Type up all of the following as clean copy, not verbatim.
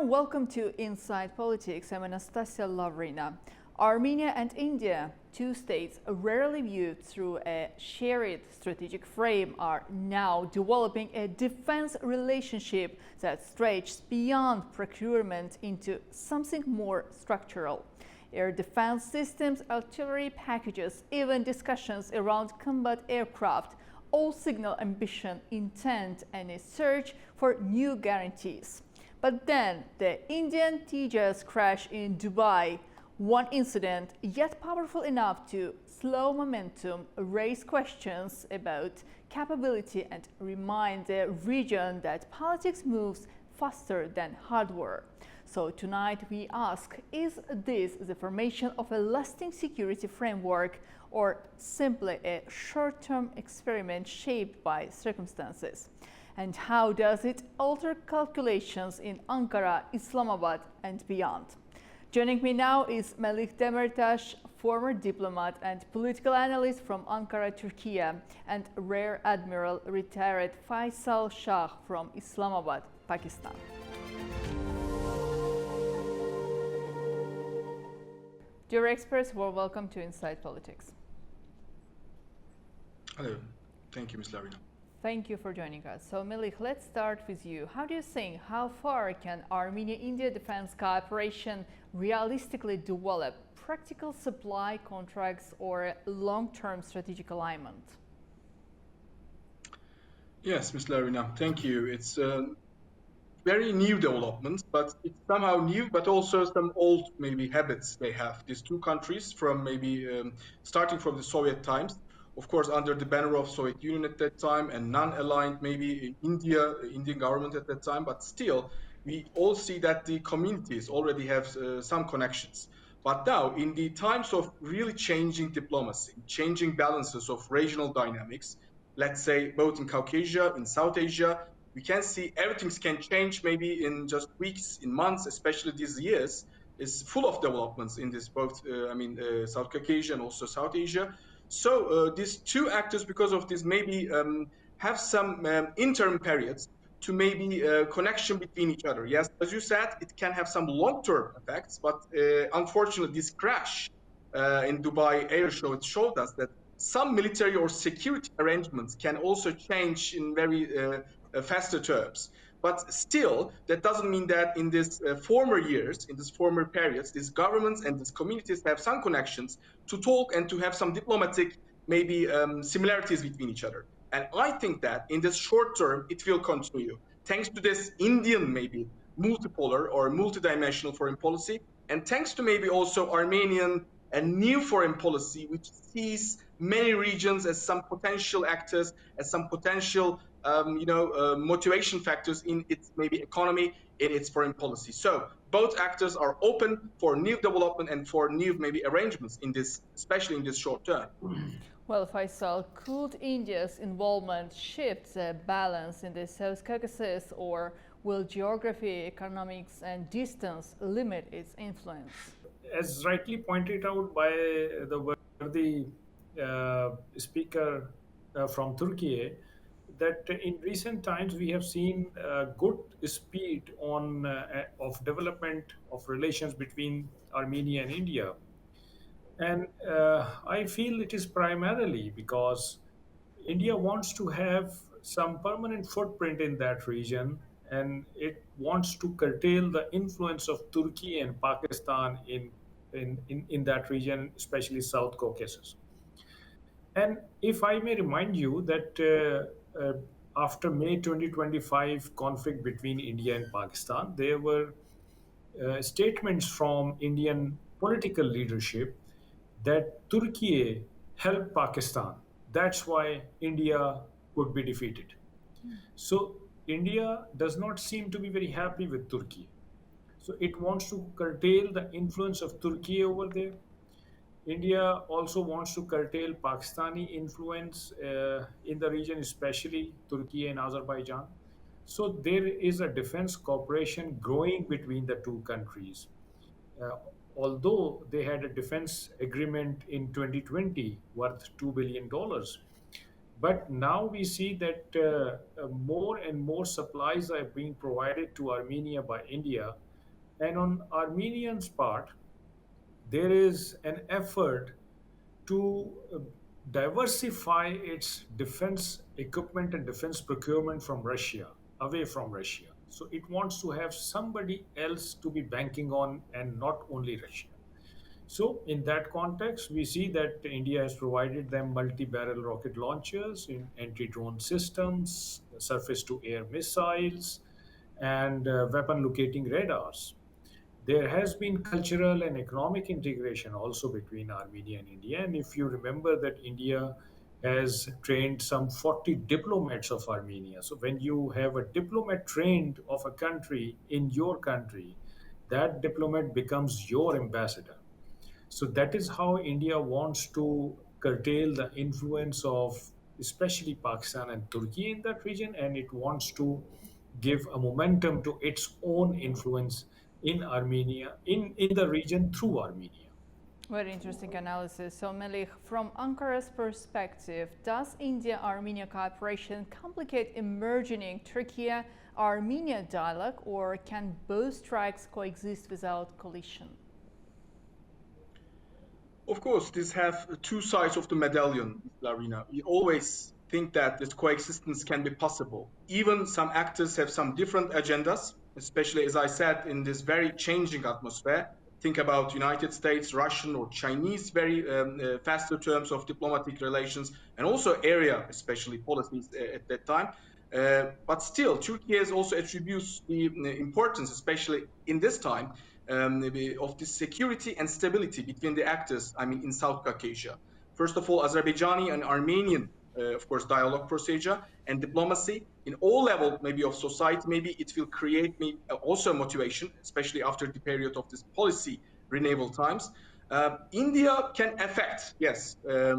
everyone, welcome to Inside Politics. I'm Anastasiya Lavrina. Armenia and India, two states rarely viewed through a shared strategic frame, are now developing a defense relationship that stretches beyond procurement into something more structural. Air defense systems, artillery packages, even discussions around combat aircraft all signal ambition, intent, and a search for new guarantees. But then the Indian Tejas crash in Dubai, one incident yet powerful enough to slow momentum, raise questions about capability, and remind the region that politics moves faster than hardware. So tonight we ask, is this the formation of a lasting security framework or simply a short-term experiment shaped by circumstances? And how does it alter calculations in Ankara, Islamabad, and beyond? Joining me now is Melih Demirtas, former diplomat and political analyst from Ankara, Turkey, and Rear Admiral retired Faisal Shah from Islamabad, Pakistan. Dear experts, warm welcome to Inside Politics. Hello. Thank you, Ms. Lavrina. Thank you for joining us. So, Melih, let's start with you. How do you think, how far can Armenia-India defense cooperation realistically develop practical supply contracts or long-term strategic alignment? Yes, Ms. Lavrina, thank you. It's very new development, but it's somehow new, but also some old maybe habits they have. These two countries from maybe starting from the Soviet times, of course, under the banner of Soviet Union at that time and non-aligned maybe in India, Indian government at that time, but still we all see that the communities already have some connections. But now in the times of really changing diplomacy, changing balances of regional dynamics, let's say both in Caucasia, in South Asia, we can see everything can change maybe in just weeks, in months, especially these years, is full of developments in this both, South Caucasia and also South Asia. So these two actors, because of this, maybe have some interim periods to maybe connection between each other. Yes, as you said, it can have some long-term effects, but unfortunately, this crash in Dubai Air Show, it showed us that some military or security arrangements can also change in very faster terms. But still, that doesn't mean that in these former years, in these former periods, these governments and these communities have some connections to talk and to have some diplomatic, maybe similarities between each other. And I think that in this short term, it will continue. Thanks to this Indian, maybe multipolar or multidimensional foreign policy, and thanks to maybe also Armenian and new foreign policy, which sees many regions as some potential actors, as some potential motivation factors in its maybe economy, in its foreign policy. So both actors are open for new development and for new maybe arrangements in this, especially in this short term. Well, Faisal, could India's involvement shift the balance in the South Caucasus, or will geography, economics, and distance limit its influence? As rightly pointed out by the worthy speaker from Turkey, that in recent times we have seen good speed of development of relations between Armenia and India. And I feel it is primarily because India wants to have some permanent footprint in that region, and it wants to curtail the influence of Turkey and Pakistan in that region, especially South Caucasus. And if I may remind you that after May 2025 conflict between India and Pakistan, there were statements from Indian political leadership that Turkey helped Pakistan. That's why India could be defeated. So India does not seem to be very happy with Turkey. So it wants to curtail the influence of Turkey over there. India also wants to curtail Pakistani influence in the region, especially Turkey and Azerbaijan. So there is a defense cooperation growing between the two countries. Uh, Although they had a defense agreement in 2020 worth $2 billion. But now we see that more and more supplies are being provided to Armenia by India. And on Armenians' part, there is an effort to diversify its defense equipment and defense procurement from Russia, away from Russia. So it wants to have somebody else to be banking on and not only Russia. So, in that context, we see that India has provided them multi barrel rocket launchers, in anti drone systems, surface to air missiles, and weapon locating radars. There has been cultural and economic integration also between Armenia and India. And if you remember that India has trained some 40 diplomats of Armenia. So when you have a diplomat trained of a country in your country, that diplomat becomes your ambassador. So that is how India wants to curtail the influence of especially Pakistan and Turkey in that region, and it wants to give a momentum to its own influence in Armenia, in the region through Armenia. Very interesting analysis. So, Melih, from Ankara's perspective, does India-Armenia cooperation complicate emerging Turkey-Armenia dialogue, or can both strikes coexist without collision? Of course, these have two sides of the medallion, Larina. We always think that this coexistence can be possible. Even some actors have some different agendas, especially, as I said, in this very changing atmosphere. Think about United States, Russian or Chinese, very faster terms of diplomatic relations, and also area, especially policies at that time. But still, Turkey has also attributes the importance, especially in this time, of the security and stability between the actors, I mean, in South Caucasus. First of all, Azerbaijani and Armenian, of course, dialogue procedure and diplomacy in all level, maybe of society, maybe it will create me also motivation, especially after the period of this policy renewal times. India can affect, yes,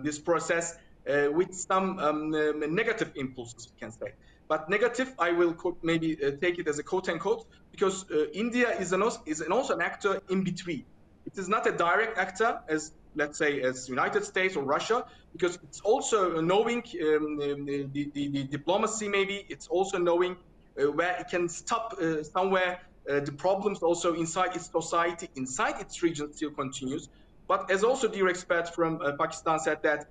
this process with some negative impulses, we can say. But negative, I will maybe take it as a quote unquote, because India is also an actor in between. It is not a direct actor as, let's say, as United States or Russia, because it's also knowing the diplomacy. Maybe it's also knowing where it can stop somewhere. The problems also inside its society, inside its region, still continues. But as also dear expert from Pakistan said that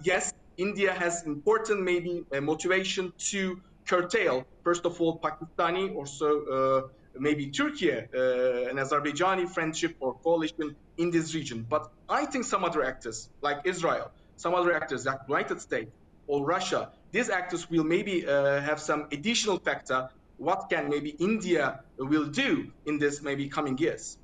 yes, India has important maybe motivation to curtail, first of all, Pakistani, also maybe Turkey and Azerbaijani friendship or coalition in this region. But I think some other actors, like Israel, some other actors like United States or Russia, these actors will maybe have some additional factor. What can maybe India will do in this maybe coming years?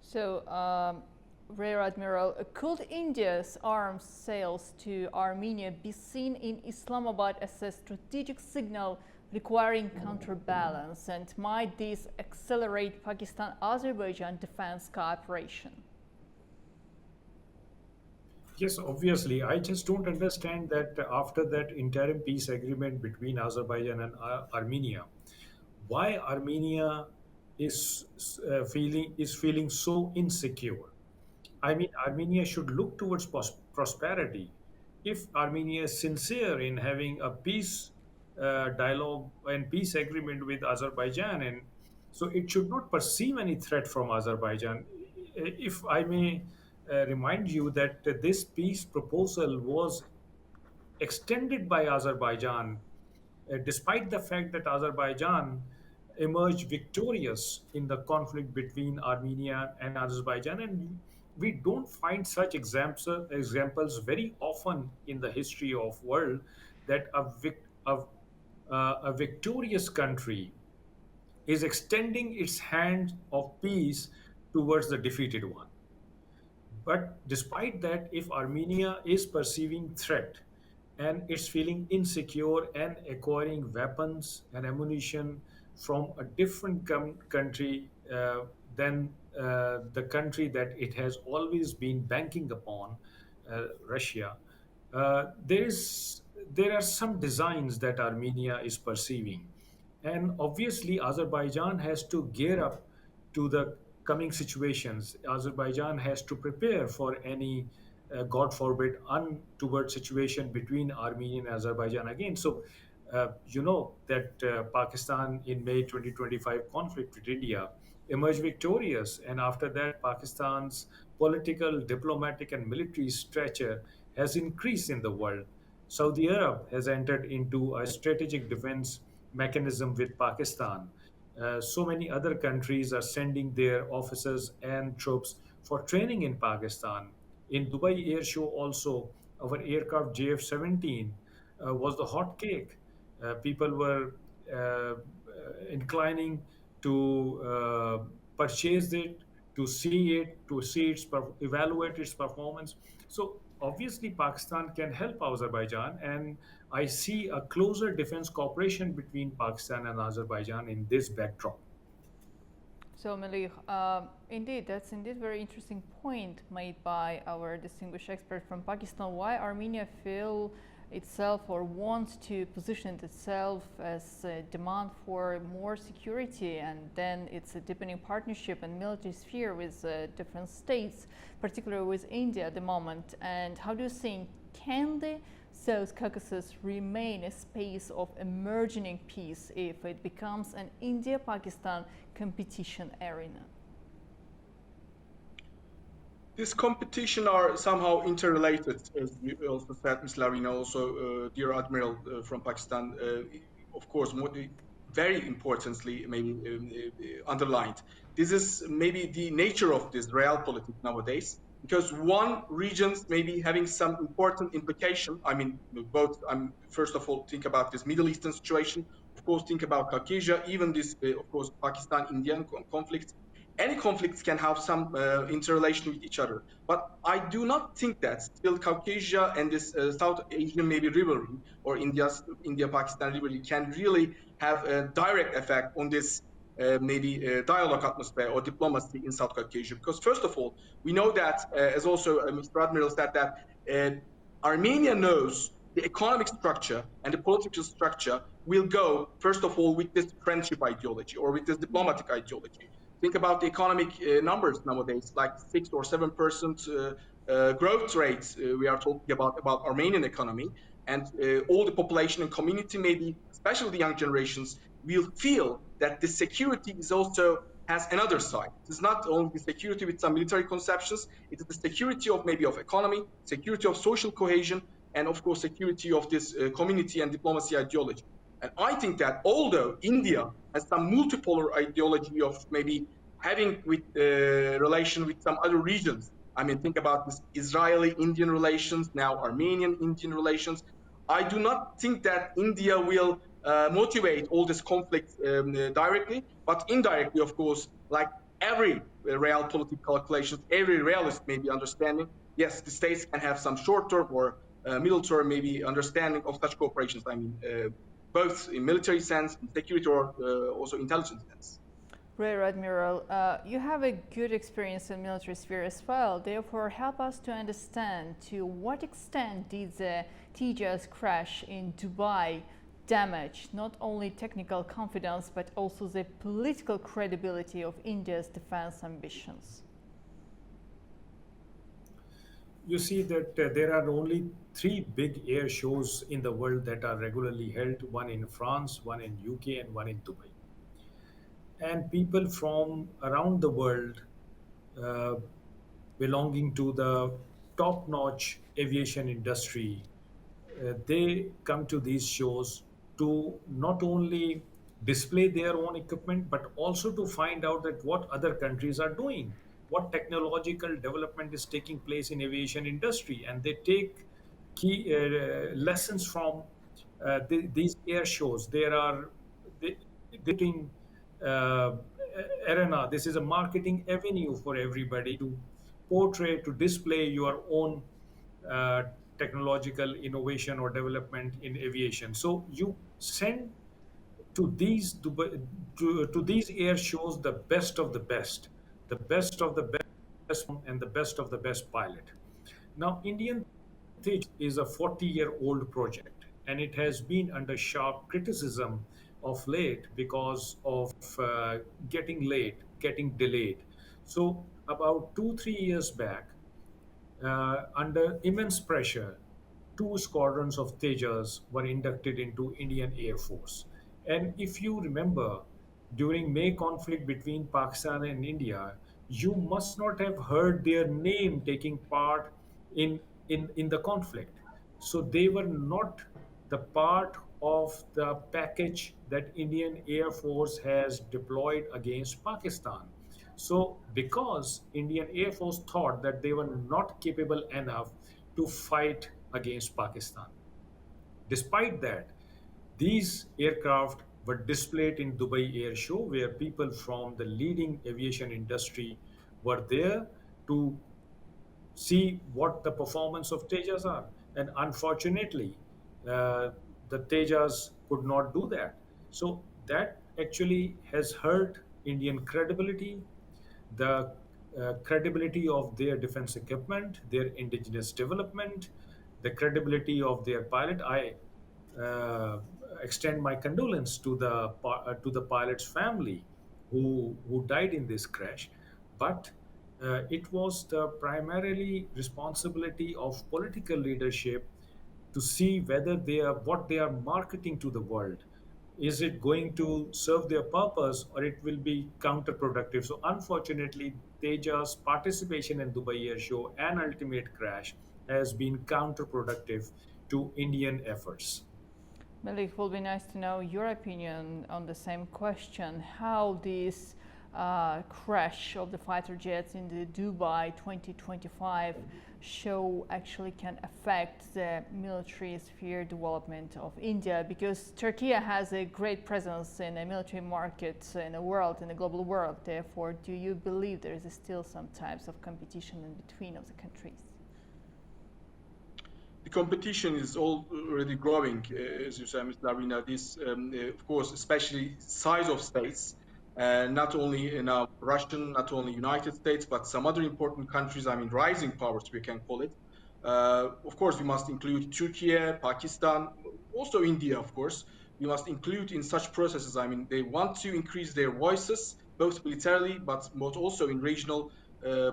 So, Rear Admiral, could India's arms sales to Armenia be seen in Islamabad as a strategic signal requiring counterbalance? And might this accelerate Pakistan-Azerbaijan defense cooperation? Yes, obviously. I just don't understand that after that interim peace agreement between Azerbaijan and Armenia, why Armenia is feeling so insecure. I mean, Armenia should look towards prosperity. If Armenia is sincere in having a peace dialogue and peace agreement with Azerbaijan, and so it should not perceive any threat from Azerbaijan. If I may remind you that this peace proposal was extended by Azerbaijan, despite the fact that Azerbaijan emerged victorious in the conflict between Armenia and Azerbaijan. And we don't find such examples very often in the history of world that a victorious country is extending its hand of peace towards the defeated one. But despite that, if Armenia is perceiving threat and it's feeling insecure and acquiring weapons and ammunition from a different country than the country that it has always been banking upon, Russia, there are some designs that Armenia is perceiving, and obviously Azerbaijan has to gear up to the coming situations. Azerbaijan has to prepare for any, God forbid, untoward situation between Armenia and Azerbaijan again. So, you know that Pakistan in May 2025 conflict with India emerge victorious. And after that, Pakistan's political, diplomatic, and military stature has increased in the world. Saudi Arab has entered into a strategic defense mechanism with Pakistan. So many other countries are sending their officers and troops for training in Pakistan. In Dubai Air Show, also, our aircraft JF-17 was the hot cake. People were inclining to purchase it, to see it, to see evaluate its performance. So obviously, Pakistan can help Azerbaijan, and I see a closer defense cooperation between Pakistan and Azerbaijan in this backdrop. So, Melih, indeed, that's indeed very interesting point made by our distinguished expert from Pakistan. Why Armenia feel itself or wants to position itself as a demand for more security, and then it's a deepening partnership and military sphere with different states, particularly with India at the moment. And how do you think can the South Caucasus remain a space of emerging peace if it becomes an India-Pakistan competition arena? This competition are somehow interrelated, as you also said, Ms. Lavrina, also dear Admiral from Pakistan, of course, very importantly, maybe underlined. This is maybe the nature of this realpolitik nowadays, because one regions maybe having some important implication. I mean, both. I'm first of all think about this Middle Eastern situation. Of course, think about Caucasia, even this, of course, Pakistan-Indian conflict. Any conflicts can have some interrelation with each other. But I do not think that still Caucasia and this South Asian maybe rivalry or India-Pakistan rivalry can really have a direct effect on this maybe dialogue atmosphere or diplomacy in South Caucasia. Because first of all, we know that, as also Mr. Admiral said, that Armenia knows the economic structure and the political structure will go, first of all, with this friendship ideology or with this diplomatic ideology. Think about the economic numbers nowadays, like 6 or 7% growth rates. We are talking about Armenian economy, and all the population and community, maybe especially the young generations, will feel that the security is also has another side. It is not only the security with some military conceptions; it is the security of maybe of economy, security of social cohesion, and of course security of this community and diplomacy ideology. And I think that although India has some multipolar ideology of maybe having with relation with some other regions, I mean, think about this Israeli-Indian relations, now Armenian-Indian relations. I do not think that India will motivate all this conflict directly, but indirectly, of course, like every realpolitik calculations, every realist may be understanding, yes, the states can have some short-term or middle-term maybe understanding of such cooperations. I mean, both in military sense, in security, or also intelligence sense. Rear Admiral, you have a good experience in military sphere as well. Therefore, help us to understand to what extent did the TJAS crash in Dubai damage not only technical confidence but also the political credibility of India's defense ambitions? You see that there are only three big air shows in the world that are regularly held, one in France, one in UK, and one in Dubai. And people from around the world uh, belonging to the top-notch aviation industry, they come to these shows to not only display their own equipment but also to find out that what other countries are doing, what technological development is taking place in aviation industry, and they take key lessons from these air shows. There are they, in uh, arena. This is a marketing avenue for everybody to portray, to display your own uh, technological innovation or development in aviation. So you send to these to these air shows the best of the best, the best of the best, and the best of the best pilot. Now, Indian Tej is a 40-year-old project, and it has been under sharp criticism of late because of getting late, getting delayed. So, about 2, 3 years back, under immense pressure, two squadrons of Tejas were inducted into Indian Air Force. And if you remember, during May conflict between Pakistan and India, you must not have heard their name taking part in, in the conflict. So they were not the part of the package that Indian Air Force has deployed against Pakistan. So because Indian Air Force thought that they were not capable enough to fight against Pakistan. Despite that, these aircraft were displayed in Dubai Air Show, where people from the leading aviation industry were there to see what the performance of Tejas are. And unfortunately, uh, the Tejas could not do that. So that actually has hurt Indian credibility, the credibility of their defense equipment, their indigenous development, the credibility of their pilot. I uh, extend my condolence to the pilot's family who died in this crash. But it was the primarily responsibility of political leadership to see whether they are what they are marketing to the world, is it going to serve their purpose or it will be counterproductive. So unfortunately, Teja's participation in Dubai Air Show and ultimate crash has been counterproductive to Indian efforts. Malik, it will be nice to know your opinion on the same question. How this crash of the fighter jets in the Dubai 2025 show actually can affect the military sphere development of India, because Turkey has a great presence in the military market in the world, in the global world. Therefore, do you believe there is still some types of competition in between of the countries? The competition is already growing, as you said, Ms. Lavrina. This, of course, especially size of states, not only now Russian, not only United States, but some other important countries. I mean, rising powers, we can call it. Of course, we must include Turkey, Pakistan, also India, of course. We must include in such processes. I mean, they want to increase their voices, both militarily, but also in regional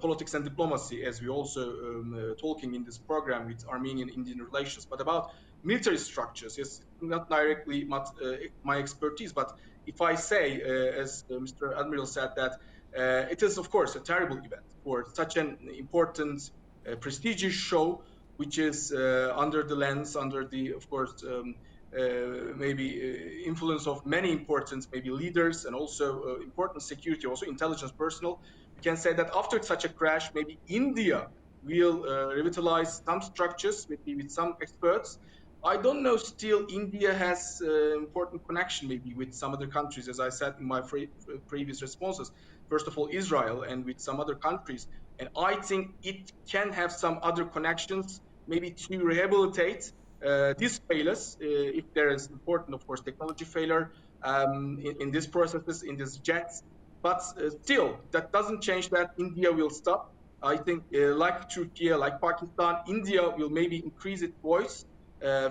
politics and diplomacy, as we also talking in this program with Armenian-Indian relations. But about military structures, yes, not directly my expertise, but if I say, as Mr. Admiral said, that it is, of course, a terrible event for such an important, prestigious show, which is under the lens, under the, of course, maybe influence of many important maybe leaders and also important security, also intelligence personnel. We can say that after such a crash, maybe India will revitalize some structures, maybe with some experts. I don't know. Still, India has important connection maybe with some other countries, as I said in my previous responses. First of all, Israel and with some other countries, and I think it can have some other connections, maybe to rehabilitate these failures, if there is important, of course, technology failure in these processes, in these jets. But still, that doesn't change that India will stop. I think, like Turkey, like Pakistan, India will maybe increase its voice,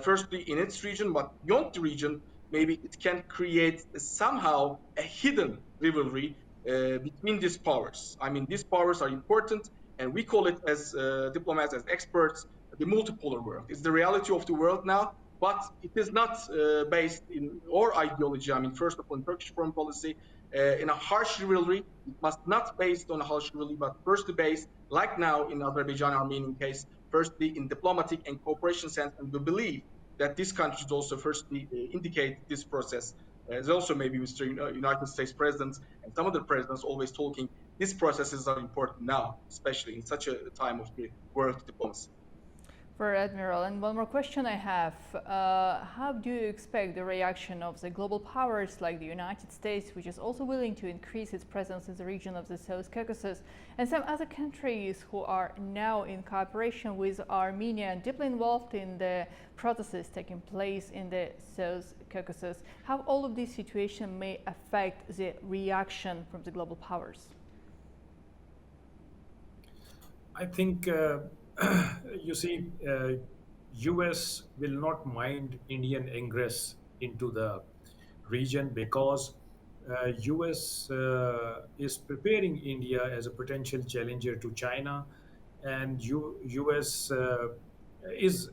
firstly in its region, but beyond the region, maybe it can create somehow a hidden rivalry between these powers. I mean, these powers are important, and we call it as diplomats, as experts, the multipolar world. It's the reality of the world now, but it is not based in our ideology. I mean, first of all, in Turkish foreign policy, in a harsh rivalry. It must not based on a harsh rivalry, but firstly based, like now in Azerbaijan Armenian case, firstly in diplomatic and cooperation sense. And we believe that these countries also firstly indicate this process. There's also maybe Mr. United States President and some other presidents always talking these processes are important now, especially in such a time of the world diplomacy. For Admiral, and one more question I have. How do you expect the reaction of the global powers like the United States, which is also willing to increase its presence in the region of the South Caucasus, and some other countries who are now in cooperation with Armenia and deeply involved in the processes taking place in the South Caucasus, how all of these situations may affect the reaction from the global powers? I think you see, U.S. will not mind Indian ingress into the region because U.S. Is preparing India as a potential challenger to China, and U.S.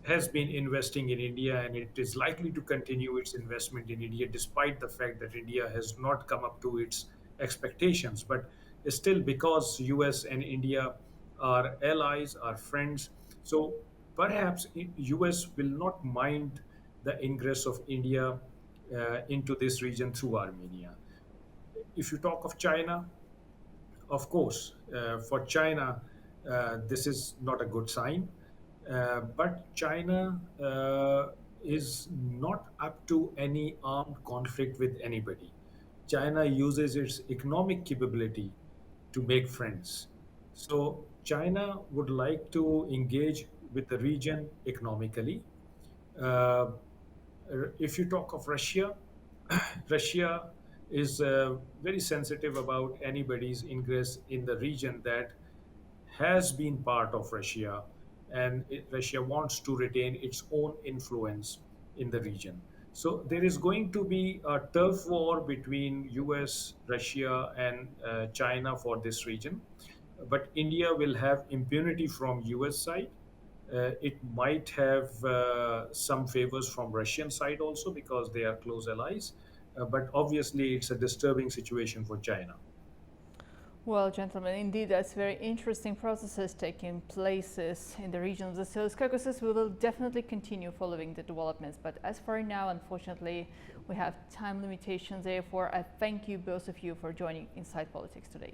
has been investing in India, and it is likely to continue its investment in India, despite the fact that India has not come up to its expectations. But still, because US and India are allies, are friends, so perhaps US will not mind the ingress of India into this region through Armenia. If you talk of China, of course, for China, this is not a good sign. But China is not up to any armed conflict with anybody. China uses its economic capability to make friends. So China would like to engage with the region economically. Uh, if you talk of Russia, Russia is very sensitive about anybody's ingress in the region that has been part of Russia, and Russia wants to retain its own influence in the region. So there is going to be a turf war between US, Russia, and China for this region. But India will have impunity from US side. It might have some favors from Russian side also because they are close allies. But obviously, it's a disturbing situation for China. Well, gentlemen, indeed, that's very interesting processes taking places in the region of the South Caucasus. We will definitely continue following the developments. But as for now, unfortunately, we have time limitations. Therefore, I thank you, both of you, for joining Inside Politics today.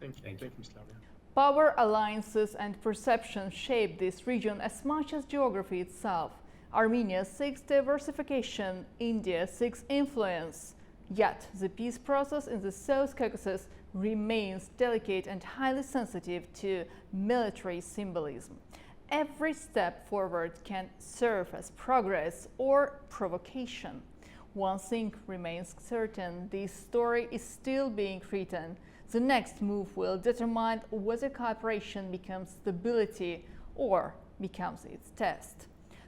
Thank you. Thank you, Ms. Lavrina. Power alliances and perceptions shape this region as much as geography itself. Armenia seeks diversification, India seeks influence. Yet, the peace process in the South Caucasus remains delicate and highly sensitive to military symbolism. Every step forward can serve as progress or provocation. One thing remains certain: this story is still being written. The next move will determine whether cooperation becomes stability or becomes its test.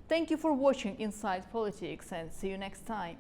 Thank you for watching Inside Politics, and see you next time.